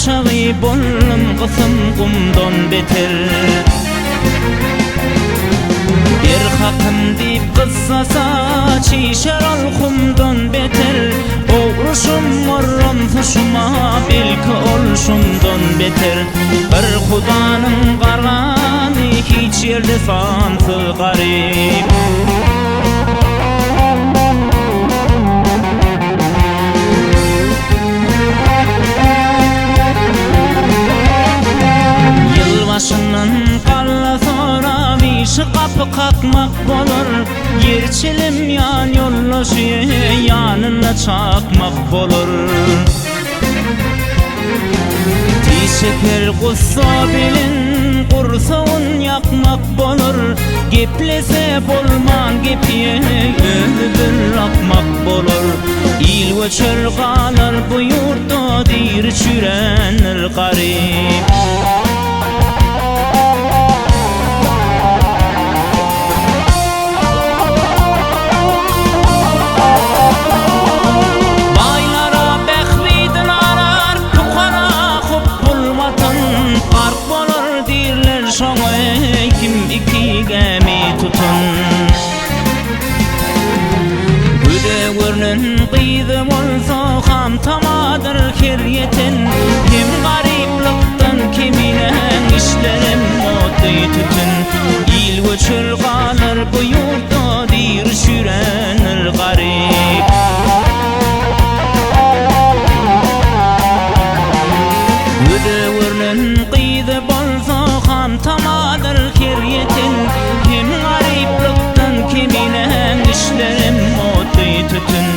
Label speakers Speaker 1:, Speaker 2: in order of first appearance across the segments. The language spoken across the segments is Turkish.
Speaker 1: çağı bollum kısım kumdan beter. Bir hakkım deyip kıssasa çişer al kumdan beter. Oğruşum morrum fuşuma belki ol şundan beter. Bir Hudanın qarğanı hiç yerde sansı garip. Yılbaşının qalla sonra mişi kapı kalkmak bolur. Yerçilim yan yollaşı yanına çakmak bolur. Şeker kussa bilin kursoğun yakmak bolur. Geplese bolman gepiye ödül akmak bolur. İl ve çöl kalır bu yurtta dir çürenir garip. Kim iki gemi tutun. Güde görünün kıydı bolsa ham tamadır keryetin. Kim gariplıktan kimine işlerim motı tütün. İl ve çöl kalır bu yurtta dir şürenir garip. Güde görünün kıydı bolsa ham tamadır keryetin. Kim gariplıktan kimine işlerim motı tütün.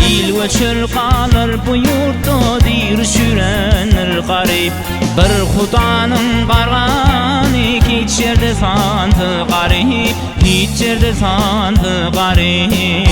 Speaker 1: İl ve çöl kalır bu yurtta dir şürenir garip. Bir Hudanın qarğanı hiç yerde sandı garip. Hiç yerde sandı garip.